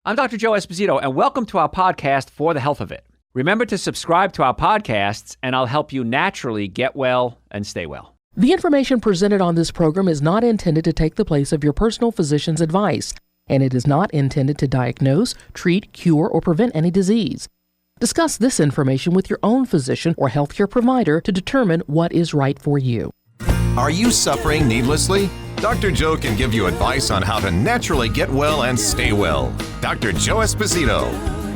I'm Dr. Joe Esposito, and welcome to our podcast, For the Health of It. Remember to subscribe to our podcasts, and I'll help you naturally get well and stay well. The information presented on this program is not intended to take the place of your personal physician's advice, and it is not intended to diagnose, treat, cure, or prevent any disease. Discuss this information with your own physician or healthcare provider to determine what is right for you. Are you suffering needlessly? Dr. Joe can give you advice on how to naturally get well and stay well. Dr. Joe Esposito.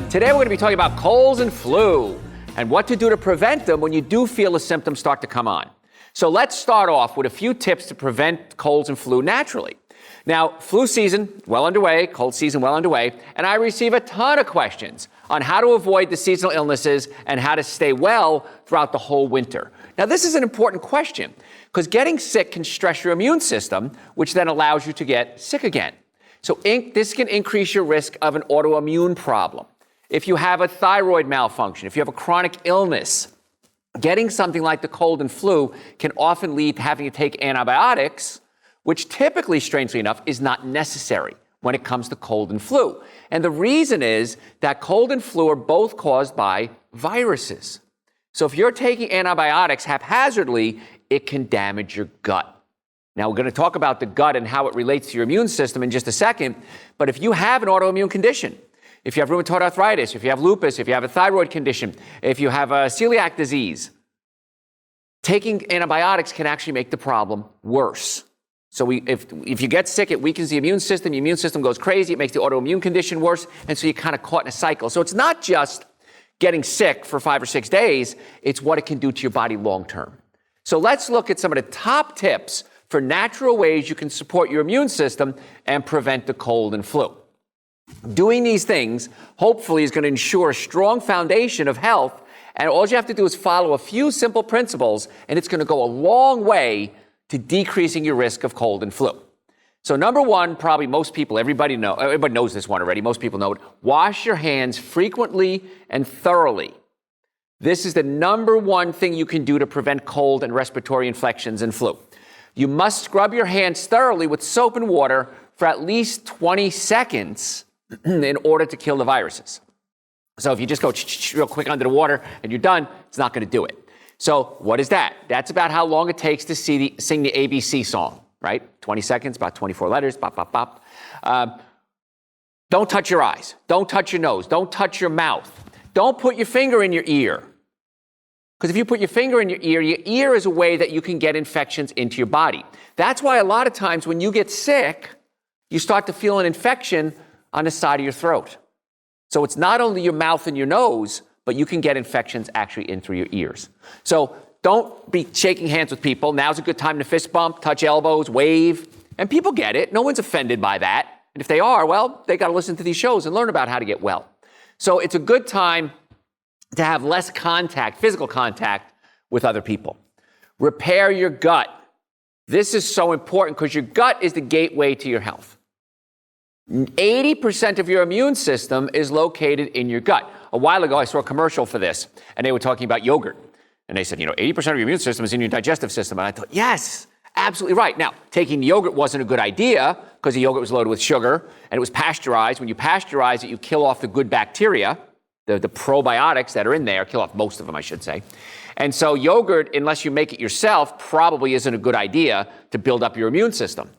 Today we're going to be talking about colds and flu and what to do to prevent them when you do feel the symptoms start to come on. So let's start off with a few tips to prevent colds and flu naturally. Now, flu season well underway, cold season well underway, and I receive a ton of questions on how to avoid the seasonal illnesses and how to stay well throughout the whole winter. Now, this is an important question because getting sick can stress your immune system, which then allows you to get sick again. So this can increase your risk of an autoimmune problem. If you have a thyroid malfunction, if you have a chronic illness, getting something like the cold and flu can often lead to having to take antibiotics, which typically, strangely enough, is not necessary when it comes to cold and flu. And the reason is that cold and flu are both caused by viruses. So if you're taking antibiotics haphazardly, it can damage your gut. Now, we're going to talk about the gut and how it relates to your immune system in just a second. But if you have an autoimmune condition, if you have rheumatoid arthritis, if you have lupus, if you have a thyroid condition, if you have a celiac disease, taking antibiotics can actually make the problem worse. So if you get sick, it weakens the immune system goes crazy, it makes the autoimmune condition worse, and so you're kind of caught in a cycle. So it's not just getting sick for 5 or 6 days, it's what it can do to your body long term. So let's look at some of the top tips for natural ways you can support your immune system and prevent the cold and flu. Doing these things, hopefully, is going to ensure a strong foundation of health, and all you have to do is follow a few simple principles, and it's going to go a long way to decreasing your risk of cold and flu. So number one, probably most people, everybody knows this one already, most people know it, wash your hands frequently and thoroughly. This is the number one thing you can do to prevent cold and respiratory infections and flu. You must scrub your hands thoroughly with soap and water for at least 20 seconds in order to kill the viruses. So if you just go real quick under the water and you're done, it's not going to do it. So what is that? That's about how long it takes to sing the ABC song, right? 20 seconds, about 24 letters, bop, bop, bop. Don't touch your eyes. Don't touch your nose. Don't touch your mouth. Don't put your finger in your ear. Because if you put your finger in your ear is a way that you can get infections into your body. That's why a lot of times when you get sick, you start to feel an infection on the side of your throat. So it's not only your mouth and your nose, but you can get infections actually in through your ears. So don't be shaking hands with people. Now's a good time to fist bump, touch elbows, wave. And people get it. No one's offended by that. And if they are, well, they got to listen to these shows and learn about how to get well. So it's a good time to have less contact, physical contact with other people. Repair your gut. This is so important because your gut is the gateway to your health. 80% of your immune system is located in your gut. A while ago, I saw a commercial for this, and they were talking about yogurt. And they said, 80% of your immune system is in your digestive system. And I thought, yes, absolutely right. Now, taking the yogurt wasn't a good idea because the yogurt was loaded with sugar, and it was pasteurized. When you pasteurize it, you kill off the good bacteria, the probiotics that are in there, kill off most of them, I should say. And so yogurt, unless you make it yourself, probably isn't a good idea to build up your immune system.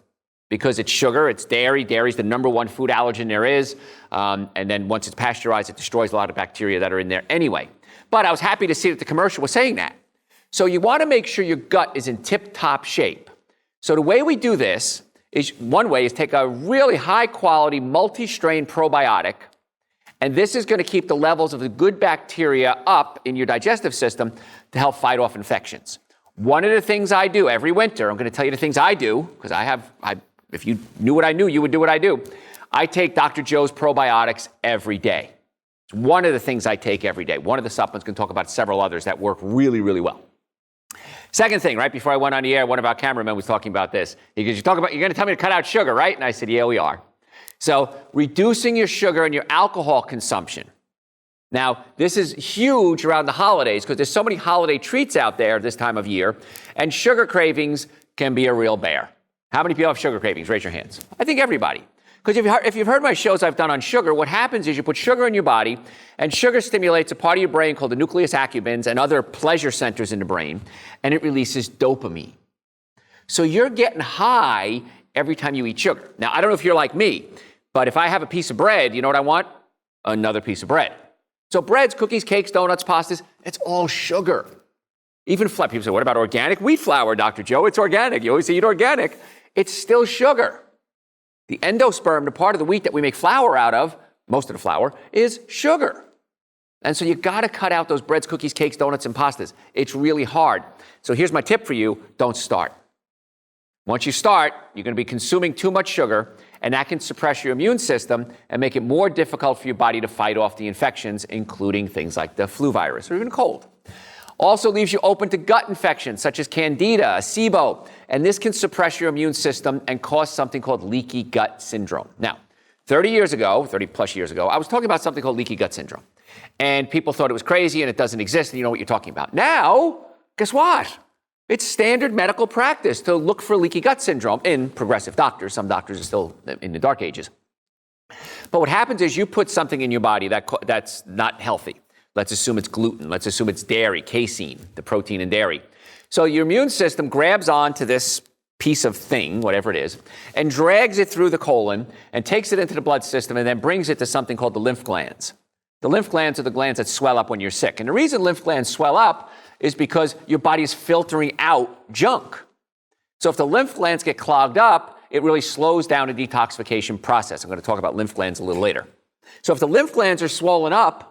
Because it's sugar, it's dairy. Dairy's the number one food allergen there is. And then once it's pasteurized, it destroys a lot of bacteria that are in there anyway. But I was happy to see that the commercial was saying that. So you want to make sure your gut is in tip-top shape. So the way we do this is, one way is take a really high-quality multi-strain probiotic, and this is going to keep the levels of the good bacteria up in your digestive system to help fight off infections. One of the things I do every winter, I'm going to tell you the things I do, because if you knew what I knew, you would do what I do. I take Dr. Joe's probiotics every day. It's one of the things I take every day. One of the supplements, can talk about several others that work really, really well. Second thing, right before I went on the air, one of our cameramen was talking about this. He goes, you're going to tell me to cut out sugar, right? And I said, yeah, we are. So reducing your sugar and your alcohol consumption. Now, this is huge around the holidays because there's so many holiday treats out there this time of year, and sugar cravings can be a real bear. How many people have sugar cravings? Raise your hands. I think everybody. Because if you've heard my shows I've done on sugar, what happens is you put sugar in your body, and sugar stimulates a part of your brain called the nucleus accumbens and other pleasure centers in the brain, and it releases dopamine. So you're getting high every time you eat sugar. Now, I don't know if you're like me, but if I have a piece of bread, you know what I want? Another piece of bread. So breads, cookies, cakes, donuts, pastas, it's all sugar. Even people say, what about organic wheat flour, Dr. Joe? It's organic. You always say eat organic. It's still sugar. The endosperm, the part of the wheat that we make flour out of, most of the flour, is sugar. And so you got to cut out those breads, cookies, cakes, donuts, and pastas. It's really hard. So here's my tip for you. Don't start. Once you start, you're going to be consuming too much sugar, and that can suppress your immune system and make it more difficult for your body to fight off the infections, including things like the flu virus or even a cold. Also leaves you open to gut infections such as Candida, SIBO, and this can suppress your immune system and cause something called leaky gut syndrome. Now, 30 plus years ago, I was talking about something called leaky gut syndrome, and people thought it was crazy and it doesn't exist, and you know what you're talking about. Now, guess what? It's standard medical practice to look for leaky gut syndrome in progressive doctors. Some doctors are still in the dark ages. But what happens is you put something in your body that's not healthy. Let's assume it's gluten. Let's assume it's dairy, casein, the protein in dairy. So your immune system grabs onto this piece of thing, whatever it is, and drags it through the colon and takes it into the blood system and then brings it to something called the lymph glands. The lymph glands are the glands that swell up when you're sick. And the reason lymph glands swell up is because your body is filtering out junk. So if the lymph glands get clogged up, it really slows down the detoxification process. I'm going to talk about lymph glands a little later. So if the lymph glands are swollen up,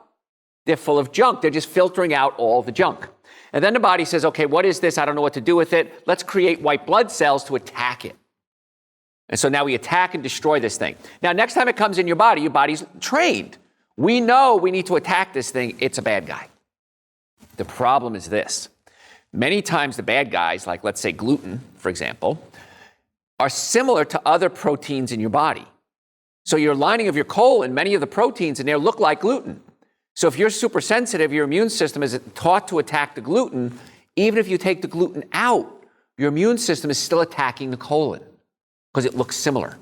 they're full of junk. They're just filtering out all the junk. And then the body says, okay, what is this? I don't know what to do with it. Let's create white blood cells to attack it. And so now we attack and destroy this thing. Now, next time it comes in your body's trained. We know we need to attack this thing. It's a bad guy. The problem is this. Many times the bad guys, like let's say gluten, for example, are similar to other proteins in your body. So your lining of your colon, many of the proteins in there look like gluten. So if you're super sensitive, your immune system is taught to attack the gluten. Even if you take the gluten out, your immune system is still attacking the colon because it looks similar.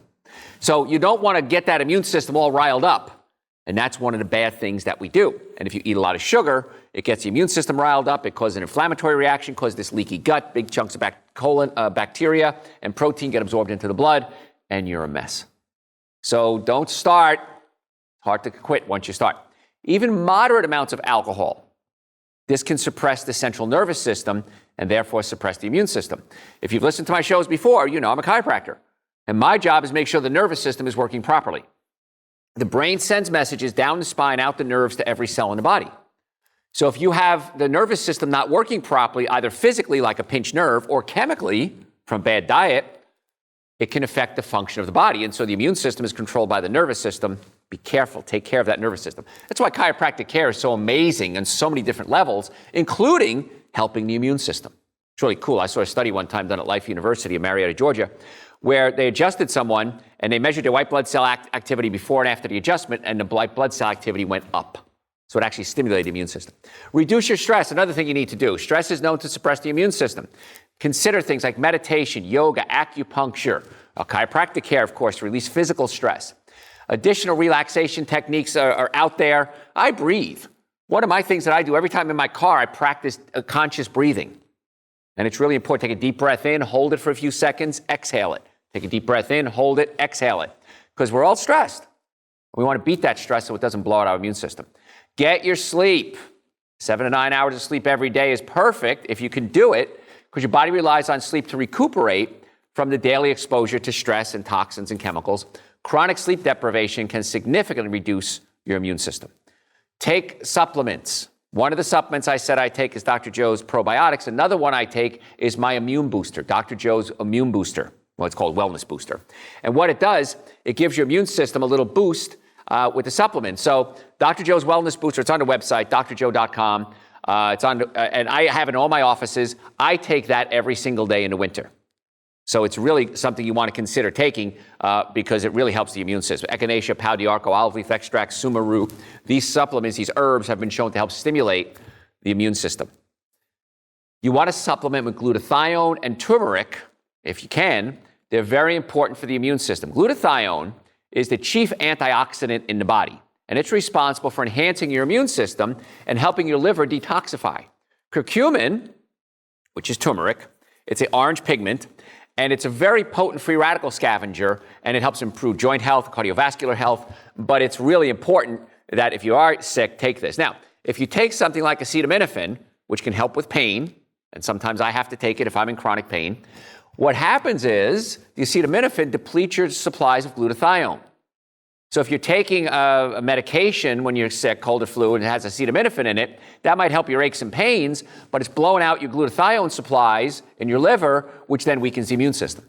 So you don't want to get that immune system all riled up. And that's one of the bad things that we do. And if you eat a lot of sugar, it gets the immune system riled up. It causes an inflammatory reaction, causes this leaky gut, big chunks of bacteria and protein get absorbed into the blood, and you're a mess. So don't start. Hard to quit once you start. Even moderate amounts of alcohol, this can suppress the central nervous system and therefore suppress the immune system. If you've listened to my shows before, you know I'm a chiropractor. And my job is to make sure the nervous system is working properly. The brain sends messages down the spine, out the nerves to every cell in the body. So if you have the nervous system not working properly, either physically like a pinched nerve or chemically from bad diet, it can affect the function of the body. And so the immune system is controlled by the nervous system. Be careful. Take care of that nervous system. That's why chiropractic care is so amazing on so many different levels, including helping the immune system. It's really cool. I saw a study one time done at Life University in Marietta, Georgia, where they adjusted someone and they measured their white blood cell activity before and after the adjustment, and the white blood cell activity went up. So it actually stimulated the immune system. Reduce your stress. Another thing you need to do. Stress is known to suppress the immune system. Consider things like meditation, yoga, acupuncture, chiropractic care, of course, to release physical stress. Additional relaxation techniques are out there. I breathe. One of my things that I do every time I'm in my car, I practice conscious breathing. And it's really important. Take a deep breath in, hold it for a few seconds, exhale it. Take a deep breath in, hold it, exhale it. Because we're all stressed. We want to beat that stress so it doesn't blow out our immune system. Get your sleep. 7 to 9 hours of sleep every day is perfect if you can do it, because your body relies on sleep to recuperate from the daily exposure to stress and toxins and chemicals. Chronic sleep deprivation can significantly reduce your immune system. Take supplements. One of the supplements I said I take is Dr. Joe's probiotics. Another one I take is my immune booster, Dr. Joe's immune booster. Well, it's called Wellness Booster. And what it does, it gives your immune system a little boost with the supplement. So Dr. Joe's Wellness Booster, it's on the website, drjoe.com. And I have it in all my offices. I take that every single day in the winter. So it's really something you want to consider taking because it really helps the immune system. Echinacea, pau d'arco, olive leaf extract, sumaru. These supplements, these herbs have been shown to help stimulate the immune system. You want to supplement with glutathione and turmeric, if you can. They're very important for the immune system. Glutathione is the chief antioxidant in the body, and it's responsible for enhancing your immune system and helping your liver detoxify. Curcumin, which is turmeric, it's an orange pigment, and it's a very potent free radical scavenger, and it helps improve joint health, cardiovascular health, but it's really important that if you are sick, take this. Now, if you take something like acetaminophen, which can help with pain, and sometimes I have to take it if I'm in chronic pain, what happens is the acetaminophen depletes your supplies of glutathione. So if you're taking a medication when you're sick, cold or flu, and it has acetaminophen in it, that might help your aches and pains, but it's blowing out your glutathione supplies in your liver, which then weakens the immune system.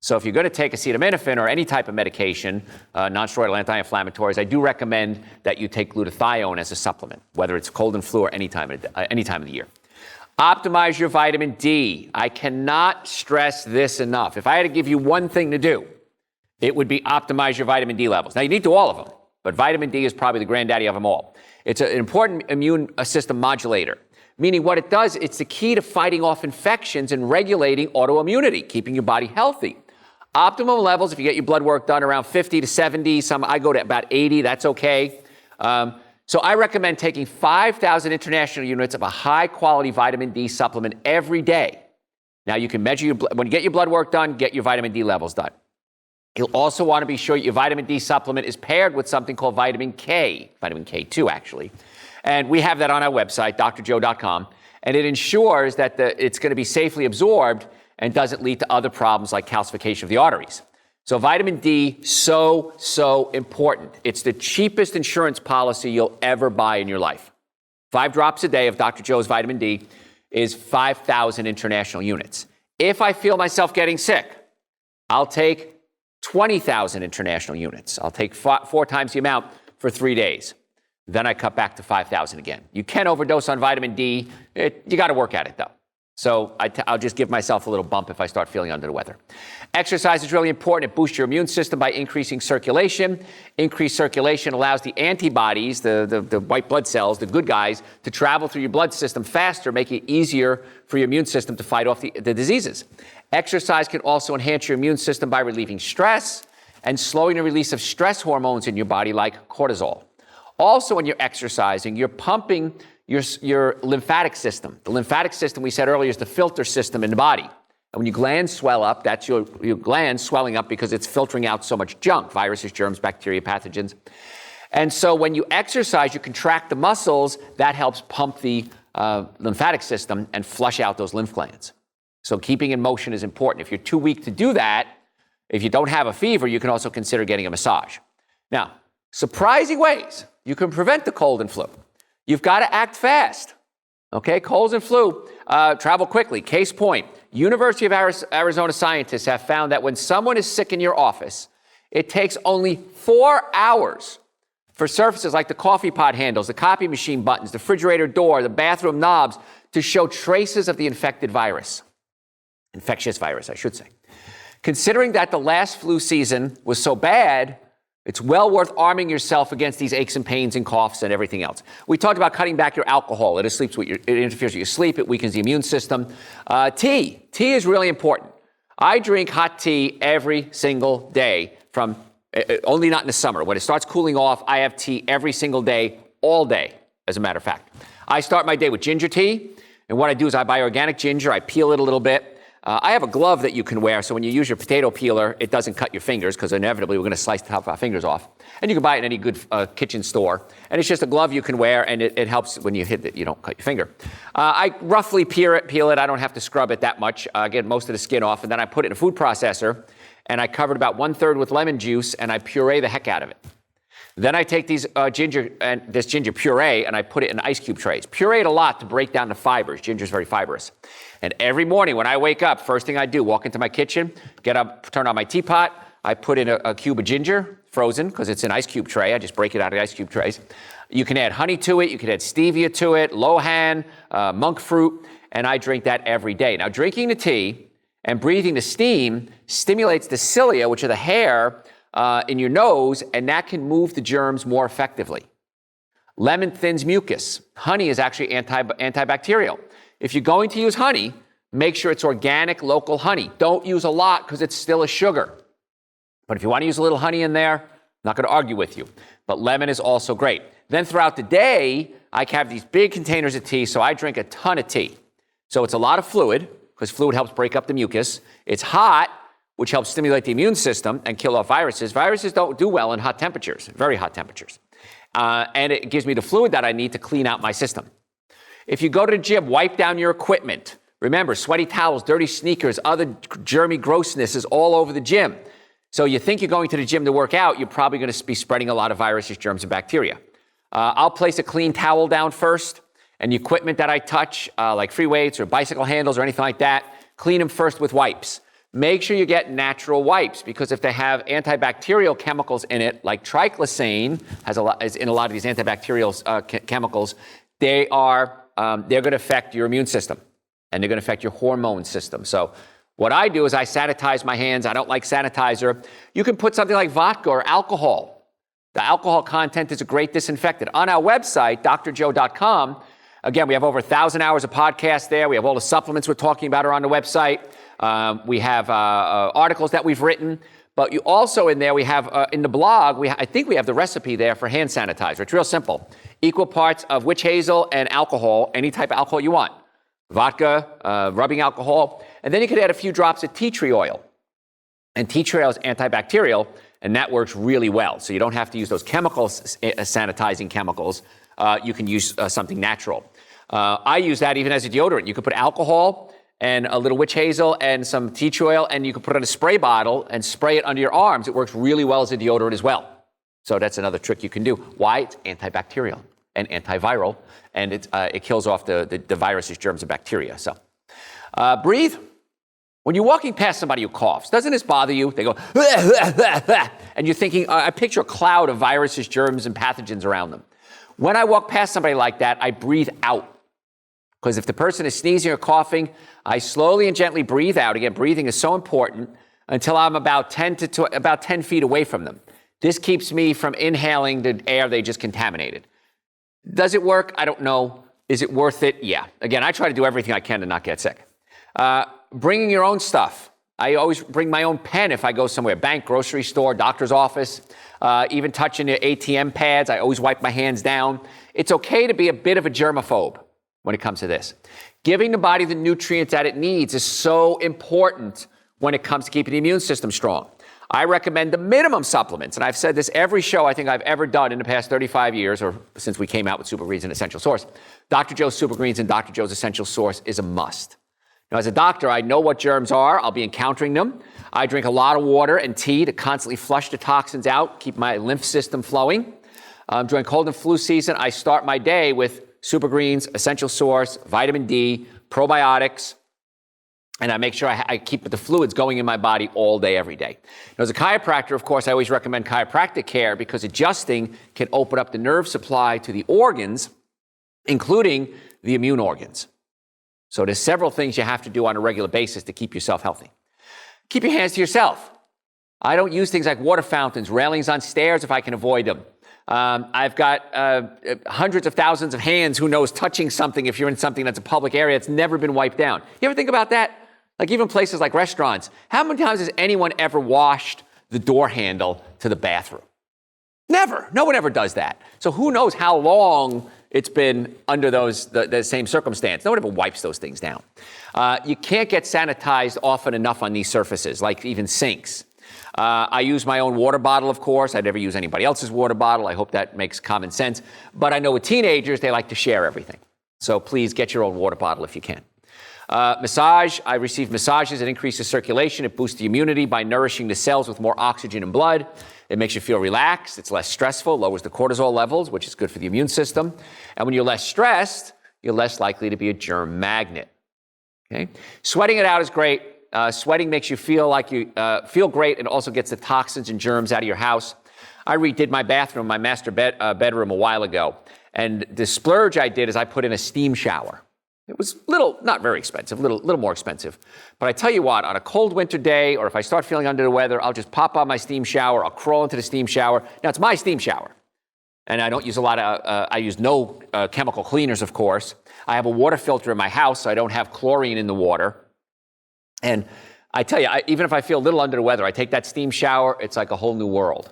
So if you're going to take acetaminophen or any type of medication, non-steroidal anti-inflammatories, I do recommend that you take glutathione as a supplement, whether it's cold and flu or any time of the year. Optimize your vitamin D. I cannot stress this enough. If I had to give you one thing to do, it would be optimize your vitamin D levels. Now, you need to do all of them, but vitamin D is probably the granddaddy of them all. It's an important immune system modulator, meaning what it does, it's the key to fighting off infections and regulating autoimmunity, keeping your body healthy. Optimum levels, if you get your blood work done, around 50 to 70. I go to about 80. That's okay. So I recommend taking 5,000 international units of a high-quality vitamin D supplement every day. Now, you can measure when you get your blood work done, get your vitamin D levels done. You'll also want to be sure your vitamin D supplement is paired with something called vitamin K, vitamin K2 actually. And we have that on our website, drjoe.com. And it ensures that it's going to be safely absorbed and doesn't lead to other problems like calcification of the arteries. So vitamin D, so important. It's the cheapest insurance policy you'll ever buy in your life. 5 drops a day of Dr. Joe's vitamin D is 5,000 international units. If I feel myself getting sick, I'll take 20,000 international units. I'll take 4 times the amount for 3 days. Then I cut back to 5,000 again. You can overdose on vitamin D. You got to work at it, though. So I'll just give myself a little bump if I start feeling under the weather. Exercise is really important. It boosts your immune system by increasing circulation. Increased circulation allows the antibodies, the white blood cells, the good guys, to travel through your blood system faster, making it easier for your immune system to fight off the diseases. Exercise can also enhance your immune system by relieving stress and slowing the release of stress hormones in your body like cortisol. Also, when you're exercising, you're pumping your lymphatic system. The lymphatic system, we said earlier, is the filter system in the body. And when your glands swell up, that's your glands swelling up because it's filtering out so much junk, viruses, germs, bacteria, pathogens. And so when you exercise, you contract the muscles, that helps pump the lymphatic system and flush out those lymph glands. So keeping in motion is important. If you're too weak to do that, if you don't have a fever, you can also consider getting a massage. Now, surprising ways you can prevent the cold and flu. You've got to act fast. Okay, colds and flu travel quickly. Case point, University of Arizona scientists have found that when someone is sick in your office, it takes only 4 hours for surfaces like the coffee pot handles, the copy machine buttons, the refrigerator door, the bathroom knobs to show traces of the infected virus. Infectious virus, I should say. Considering that the last flu season was so bad, it's well worth arming yourself against these aches and pains and coughs and everything else. We talked about cutting back your alcohol. It interferes with your sleep. It weakens the immune system. Tea is really important. I drink hot tea every single day from only not in the summer. When it starts cooling off, I have tea every single day, all day, as a matter of fact. I start my day with ginger tea. And what I do is I buy organic ginger. I peel it a little bit. I have a glove that you can wear, so when you use your potato peeler, it doesn't cut your fingers, because inevitably we're going to slice the top of our fingers off. And you can buy it in any good kitchen store. And it's just a glove you can wear, and it helps when you hit it, you don't cut your finger. I roughly peel it. I don't have to scrub it that much. I get most of the skin off, and then I put it in a food processor, and I cover it about 1/3 with lemon juice, and I puree the heck out of it. Then I take this ginger puree and I put it in ice cube trays. Puree it a lot to break down the fibers. Ginger is very fibrous. And every morning when I wake up, first thing I do, walk into my kitchen, get up, turn on my teapot. I put in a cube of ginger, frozen, because it's an ice cube tray. I just break it out of the ice cube trays. You can add honey to it. You can add stevia to it, lohan, monk fruit, and I drink that every day. Now, drinking the tea and breathing the steam stimulates the cilia, which are the hair in your nose, and that can move the germs more effectively. Lemon thins mucus. Honey is actually antibacterial. If you're going to use honey, make sure it's organic, local honey. Don't use a lot because it's still a sugar. But if you want to use a little honey in there, I'm not going to argue with you. But lemon is also great. Then throughout the day, I have these big containers of tea, so I drink a ton of tea. So it's a lot of fluid, because fluid helps break up the mucus. It's hot, which helps stimulate the immune system and kill off viruses. Viruses don't do well in hot temperatures, very hot temperatures. And it gives me the fluid that I need to clean out my system. If you go to the gym, wipe down your equipment. Remember, sweaty towels, dirty sneakers, other germy grossness is all over the gym. So you think you're going to the gym to work out, you're probably going to be spreading a lot of viruses, germs, and bacteria. I'll place a clean towel down first, and the equipment that I touch, like free weights or bicycle handles or anything like that, clean them first with wipes. Make sure you get natural wipes, because if they have antibacterial chemicals in it, like triclosan is in a lot of these antibacterial chemicals, they're going to affect your immune system, and they're going to affect your hormone system. So what I do is I sanitize my hands. I don't like sanitizer. You can put something like vodka or alcohol. The alcohol content is a great disinfectant. On our website, drjoe.com, again, we have over 1,000 hours of podcasts there. We have all the supplements we're talking about are on the website. We have articles that we've written. But you also in there, we have in the blog, I think we have the recipe there for hand sanitizer. It's real simple. Equal parts of witch hazel and alcohol, any type of alcohol you want. Vodka, rubbing alcohol. And then you could add a few drops of tea tree oil. And tea tree oil is antibacterial, and that works really well. So you don't have to use those chemicals, sanitizing chemicals. You can use something natural. I use that even as a deodorant. You could put alcohol and a little witch hazel and some tea tree oil, and you can put it in a spray bottle and spray it under your arms. It works really well as a deodorant as well. So that's another trick you can do. Why? It's antibacterial and antiviral, and it kills off the viruses, germs, and bacteria. So breathe. When you're walking past somebody who coughs, doesn't this bother you? They go, and you're thinking, I picture a cloud of viruses, germs, and pathogens around them. When I walk past somebody like that, I breathe out. Because if the person is sneezing or coughing, I slowly and gently breathe out. Again, breathing is so important until I'm about 10 feet away from them. This keeps me from inhaling the air they just contaminated. Does it work? I don't know. Is it worth it? Yeah. Again, I try to do everything I can to not get sick. Bringing your own stuff. I always bring my own pen if I go somewhere, bank, grocery store, doctor's office, even touching the ATM pads. I always wipe my hands down. It's okay to be a bit of a germaphobe when it comes to this. Giving the body the nutrients that it needs is so important when it comes to keeping the immune system strong. I recommend the minimum supplements, and I've said this every show I think I've ever done in the past 35 years, or since we came out with Super Greens and Essential Source. Dr. Joe's Super Greens and Dr. Joe's Essential Source is a must. Now, as a doctor, I know what germs are. I'll be encountering them. I drink a lot of water and tea to constantly flush the toxins out, keep my lymph system flowing. During cold and flu season, I start my day with Super Greens, Essential Source, vitamin D, probiotics, and I make sure I keep the fluids going in my body all day, every day. Now, as a chiropractor, of course, I always recommend chiropractic care because adjusting can open up the nerve supply to the organs, including the immune organs. So there's several things you have to do on a regular basis to keep yourself healthy. Keep your hands to yourself. I don't use things like water fountains, railings on stairs if I can avoid them. I've got hundreds of thousands of hands, who knows, touching something if you're in something that's a public area. It's never been wiped down. You ever think about that? Like even places like restaurants. How many times has anyone ever washed the door handle to the bathroom? Never. No one ever does that. So who knows how long it's been under the same circumstance. No one ever wipes those things down. You can't get sanitized often enough on these surfaces, like even sinks. I use my own water bottle, of course. I never use anybody else's water bottle. I hope that makes common sense. But I know with teenagers, they like to share everything. So please get your own water bottle if you can. Massage. I receive massages. It increases circulation. It boosts the immunity by nourishing the cells with more oxygen and blood. It makes you feel relaxed. It's less stressful, lowers the cortisol levels, which is good for the immune system. And when you're less stressed, you're less likely to be a germ magnet. Okay? Sweating it out is great. Sweating makes you feel like you feel great and also gets the toxins and germs out of your house. I redid my bathroom, my master bedroom a while ago. And the splurge I did is I put in a steam shower. It was not very expensive, little more expensive. But I tell you what, on a cold winter day, or if I start feeling under the weather, I'll just pop on my steam shower. I'll crawl into the steam shower. Now, it's my steam shower. And I don't use I use no chemical cleaners, of course. I have a water filter in my house, so I don't have chlorine in the water. And I tell you, even if I feel a little under the weather, I take that steam shower, it's like a whole new world.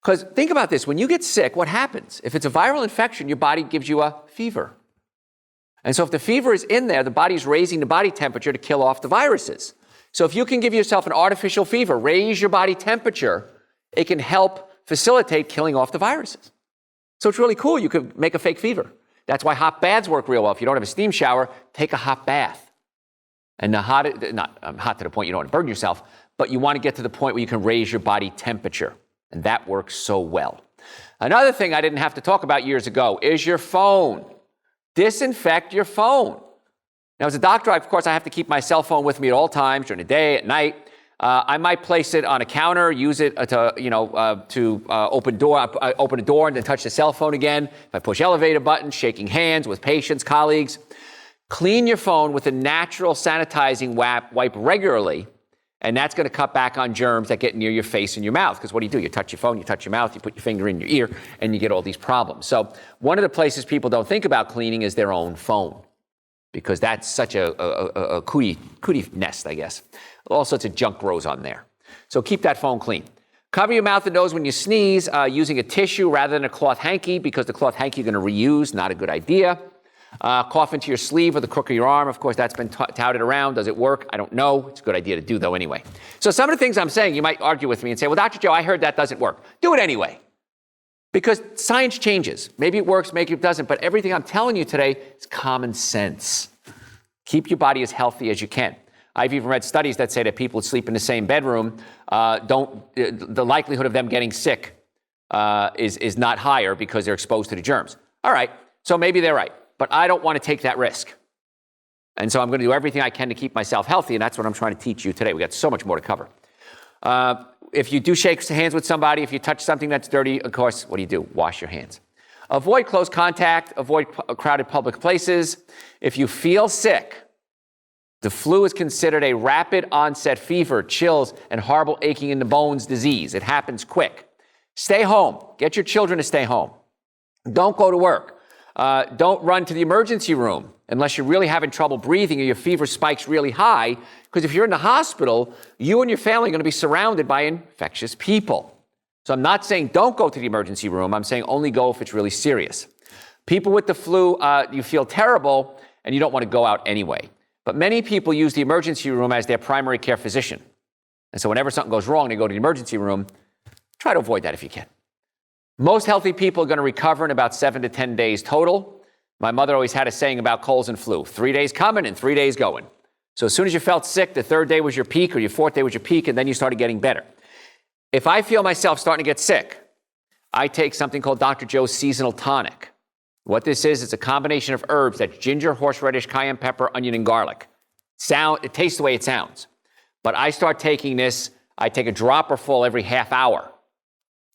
Because think about this, when you get sick, what happens? If it's a viral infection, your body gives you a fever. And so if the fever is in there, the body's raising the body temperature to kill off the viruses. So if you can give yourself an artificial fever, raise your body temperature, it can help facilitate killing off the viruses. So it's really cool. You could make a fake fever. That's why hot baths work real well. If you don't have a steam shower, take a hot bath. And not hot to the point you don't want to burn yourself, but you want to get to the point where you can raise your body temperature. And that works so well. Another thing I didn't have to talk about years ago is your phone. Disinfect your phone. Now, as a doctor, of course, I have to keep my cell phone with me at all times, during the day, at night. I might place it on a counter, use it to open a door and then touch the cell phone again. If I push elevator buttons, shaking hands with patients, colleagues. Clean your phone with a natural sanitizing wipe regularly, and that's going to cut back on germs that get near your face and your mouth. Because what do? You touch your phone, you touch your mouth, you put your finger in your ear, and you get all these problems. So one of the places people don't think about cleaning is their own phone, because that's such a cootie nest, I guess. All sorts of junk grows on there. So keep that phone clean. Cover your mouth and nose when you sneeze using a tissue rather than a cloth hanky, because the cloth hanky you're going to reuse, not a good idea. Cough into your sleeve or the crook of your arm. Of course, that's been touted around. Does it work? I don't know. It's a good idea to do, though, anyway. So some of the things I'm saying, you might argue with me and say, well, Dr. Joe, I heard that doesn't work. Do it anyway. Because science changes. Maybe it works, maybe it doesn't. But everything I'm telling you today is common sense. Keep your body as healthy as you can. I've even read studies that say that people who sleep in the same bedroom, the likelihood of them getting sick is not higher because they're exposed to the germs. All right, so maybe they're right. But I don't want to take that risk. And so I'm going to do everything I can to keep myself healthy, and that's what I'm trying to teach you today. We got so much more to cover. If you do shake hands with somebody, if you touch something that's dirty, of course, what do? Wash your hands. Avoid close contact, avoid crowded public places. If you feel sick, the flu is considered a rapid onset fever, chills, and horrible aching in the bones disease. It happens quick. Stay home. Get your children to stay home. Don't go to work. Don't run to the emergency room unless you're really having trouble breathing or your fever spikes really high, because if you're in the hospital, you and your family are going to be surrounded by infectious people. So I'm not saying don't go to the emergency room. I'm saying only go if it's really serious. People with the flu, you feel terrible and you don't want to go out anyway. But many people use the emergency room as their primary care physician. And so whenever something goes wrong, they go to the emergency room. Try to avoid that if you can. Most healthy people are going to recover in about 7 to 10 days total. My mother always had a saying about colds and flu: 3 days coming and 3 days going. So as soon as you felt sick, the third day was your peak, or your fourth day was your peak, and then you started getting better. If I feel myself starting to get sick, I take something called Dr. Joe's Seasonal Tonic. What this is, it's a combination of herbs. That's ginger, horseradish, cayenne pepper, onion, and garlic. It tastes the way it sounds. But I start taking this, I take a dropper full every half hour.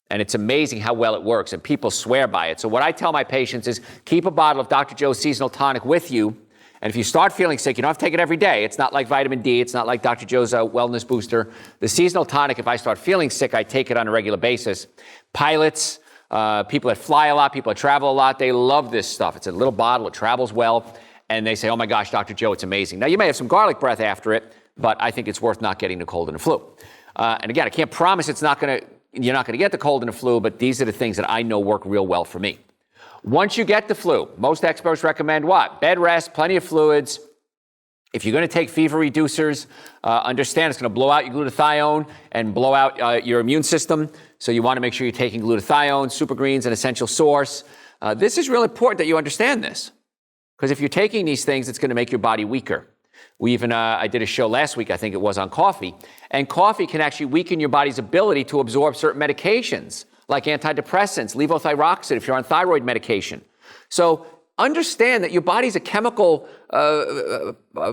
And it's amazing how well it works, and people swear by it. So what I tell my patients is keep a bottle of Dr. Joe's Seasonal Tonic with you. And if you start feeling sick, you don't have to take it every day. It's not like vitamin D. It's not like Dr. Joe's Wellness Booster. The Seasonal Tonic, if I start feeling sick, I take it on a regular basis. Pilots, people that fly a lot, people that travel a lot, they love this stuff. It's a little bottle. It travels well. And they say, oh, my gosh, Dr. Joe, it's amazing. Now, you may have some garlic breath after it, but I think it's worth not getting the cold and the flu. And again, I can't promise you're not going to get the cold and the flu, but these are the things that I know work real well for me. Once you get the flu, most experts recommend what? Bed rest, plenty of fluids. If you're going to take fever reducers, understand it's going to blow out your glutathione and blow out your immune system. So you want to make sure you're taking glutathione. Supergreen's an essential source. This is really important that you understand this, because if you're taking these things, it's going to make your body weaker. I did a show last week, I think it was, on coffee. And coffee can actually weaken your body's ability to absorb certain medications, like antidepressants, levothyroxine, if you're on thyroid medication. So understand that your body's a chemical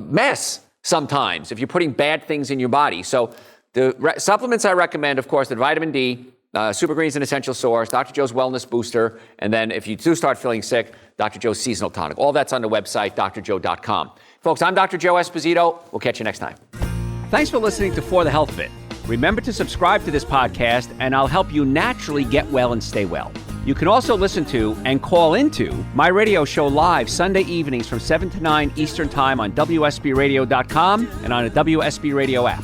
mess sometimes if you're putting bad things in your body. So the supplements I recommend, of course, the vitamin D, Supergreen's an essential source, Dr. Joe's Wellness Booster, and then if you do start feeling sick, Dr. Joe's Seasonal Tonic. All that's on the website, drjoe.com. Folks, I'm Dr. Joe Esposito. We'll catch you next time. Thanks for listening to For the Health of It. Remember to subscribe to this podcast, and I'll help you naturally get well and stay well. You can also listen to and call into my radio show live Sunday evenings from 7 to 9 Eastern Time on WSBRadio.com and on the WSB Radio app.